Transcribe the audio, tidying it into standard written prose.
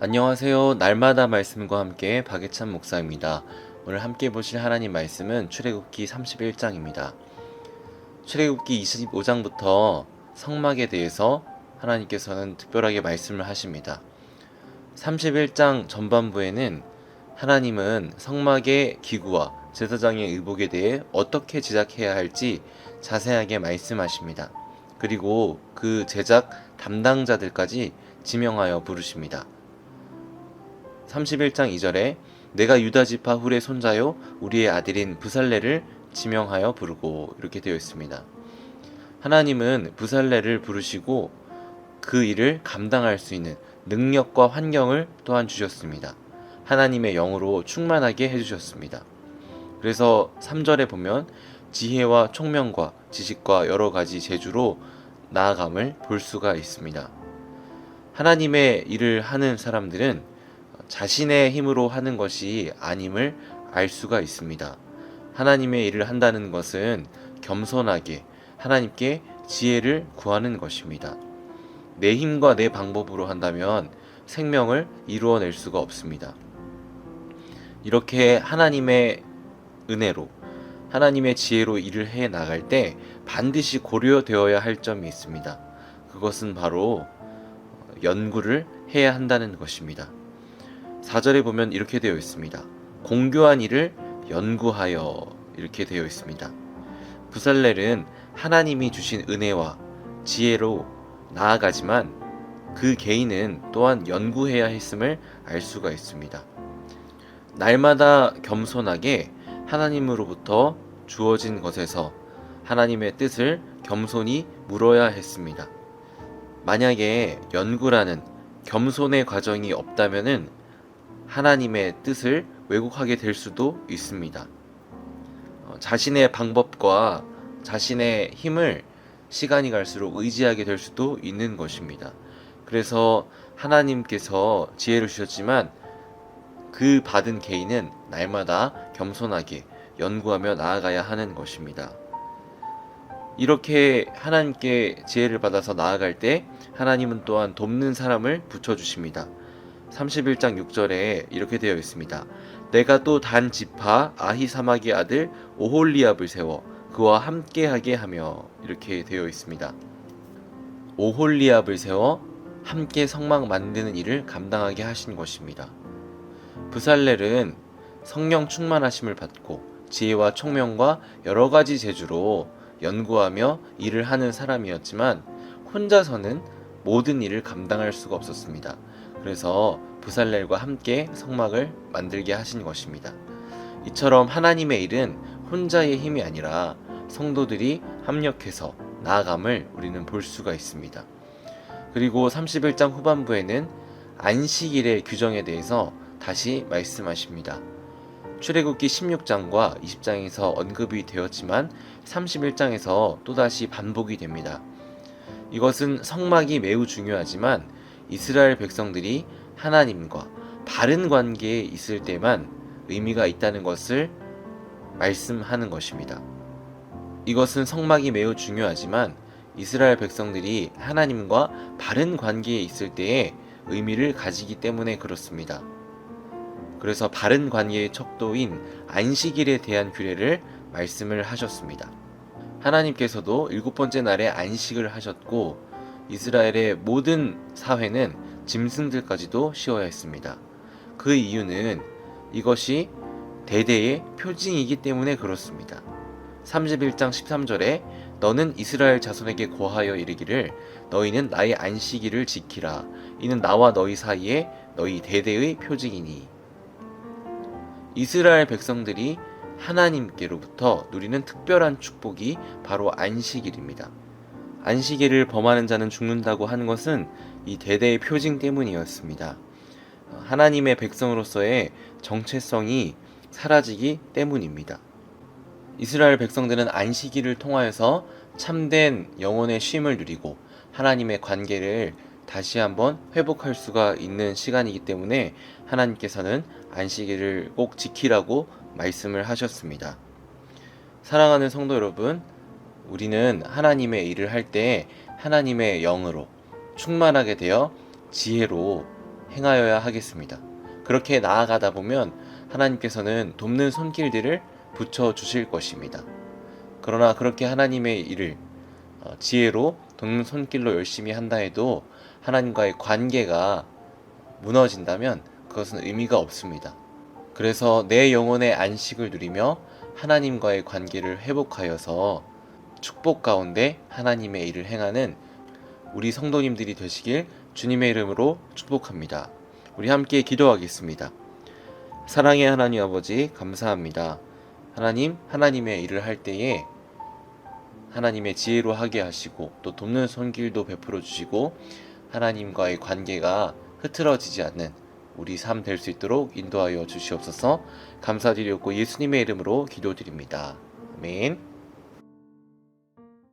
안녕하세요. 날마다 말씀과 함께 박예찬 목사입니다. 오늘 함께 보실 하나님 말씀은 출애굽기 31장입니다. 출애굽기 25장부터 성막에 대해서 하나님께서는 특별하게 말씀을 하십니다. 31장 전반부에는 하나님은 성막의 기구와 제사장의 의복에 대해 어떻게 제작해야 할지 자세하게 말씀하십니다. 그리고 그 제작 담당자들까지 지명하여 부르십니다. 31장 2절에 내가 유다 지파 훌의 손자요 우리의 아들인 브살레를 지명하여 부르고 이렇게 되어 있습니다. 하나님은 브살레를 부르시고 그 일을 감당할 수 있는 능력과 환경을 또한 주셨습니다. 하나님의 영으로 충만하게 해주셨습니다. 그래서 3절에 보면 지혜와 총명과 지식과 여러 가지 재주로 나아감을 볼 수가 있습니다. 하나님의 일을 하는 사람들은 자신의 힘으로 하는 것이 아님을 알 수가 있습니다. 하나님의 일을 한다는 것은 겸손하게 하나님께 지혜를 구하는 것입니다. 내 힘과 내 방법으로 한다면 생명을 이루어낼 수가 없습니다. 이렇게 하나님의 은혜로 하나님의 지혜로 일을 해 나갈 때 반드시 고려되어야 할 점이 있습니다. 그것은 바로 연구를 해야 한다는 것입니다. 4절에 보면 이렇게 되어 있습니다. 공교한 일을 연구하여 이렇게 되어 있습니다. 브살렐은 하나님이 주신 은혜와 지혜로 나아가지만 그 개인은 또한 연구해야 했음을 알 수가 있습니다. 날마다 겸손하게 하나님으로부터 주어진 것에서 하나님의 뜻을 겸손히 물어야 했습니다. 만약에 연구라는 겸손의 과정이 없다면은 하나님의 뜻을 왜곡하게 될 수도 있습니다. 자신의 방법과 자신의 힘을 시간이 갈수록 의지하게 될 수도 있는 것입니다. 그래서 하나님께서 지혜를 주셨지만 그 받은 개인은 날마다 겸손하게 연구하며 나아가야 하는 것입니다. 이렇게 하나님께 지혜를 받아서 나아갈 때 하나님은 또한 돕는 사람을 붙여주십니다. 31장 6절에 이렇게 되어 있습니다. 내가 또 단 지파 아히사막의 아들 오홀리압을 세워 그와 함께하게 하며 이렇게 되어 있습니다. 오홀리압을 세워 함께 성막 만드는 일을 감당하게 하신 것입니다. 브살렐은 성령 충만하심을 받고 지혜와 총명과 여러 가지 재주로 연구하며 일을 하는 사람이었지만 혼자서는 모든 일을 감당할 수가 없었습니다. 그래서 브살렐과 함께 성막을 만들게 하신 것입니다. 이처럼 하나님의 일은 혼자의 힘이 아니라 성도들이 합력해서 나아감을 우리는 볼 수가 있습니다. 그리고 31장 후반부에는 안식일의 규정에 대해서 다시 말씀하십니다. 출애굽기 16장과 20장에서 언급이 되었지만 31장에서 또다시 반복이 됩니다. 이것은 성막이 매우 중요하지만 이스라엘 백성들이 하나님과 바른 관계에 있을 때만 의미가 있다는 것을 말씀하는 것입니다. 이것은 성막이 매우 중요하지만 이스라엘 백성들이 하나님과 바른 관계에 있을 때에 의미를 가지기 때문에 그렇습니다. 그래서 바른 관계의 척도인 안식일에 대한 규례를 말씀을 하셨습니다. 하나님께서도 7번째 날에 안식을 하셨고 이스라엘의 모든 사회는 짐승들까지도 쉬어야 했습니다. 그 이유는 이것이 대대의 표징이기 때문에 그렇습니다. 31장 13절에 너는 이스라엘 자손에게 고하여 이르기를 너희는 나의 안식일을 지키라. 이는 나와 너희 사이에 너희 대대의 표징이니. 이스라엘 백성들이 하나님께로부터 누리는 특별한 축복이 바로 안식일입니다. 안식일을 범하는 자는 죽는다고 하는 것은 이 대대의 표징 때문이었습니다. 하나님의 백성으로서의 정체성이 사라지기 때문입니다. 이스라엘 백성들은 안식일을 통하여서 참된 영혼의 쉼을 누리고 하나님의 관계를 다시 한번 회복할 수가 있는 시간이기 때문에 하나님께서는 안식일을 꼭 지키라고 말씀을 하셨습니다. 사랑하는 성도 여러분, 우리는 하나님의 일을 할 때 하나님의 영으로 충만하게 되어 지혜로 행하여야 하겠습니다. 그렇게 나아가다 보면 하나님께서는 돕는 손길들을 붙여주실 것입니다. 그러나 그렇게 하나님의 일을 지혜로 돕는 손길로 열심히 한다 해도 하나님과의 관계가 무너진다면 그것은 의미가 없습니다. 그래서 내 영혼의 안식을 누리며 하나님과의 관계를 회복하여서 축복 가운데 하나님의 일을 행하는 우리 성도님들이 되시길 주님의 이름으로 축복합니다. 우리 함께 기도하겠습니다. 사랑의 하나님 아버지, 감사합니다. 하나님, 하나님의 일을 할 때에 하나님의 지혜로 하게 하시고 또 돕는 손길도 베풀어 주시고 하나님과의 관계가 흐트러지지 않는 우리 삶 될 수 있도록 인도하여 주시옵소서. 감사드리고 예수님의 이름으로 기도드립니다. 아멘.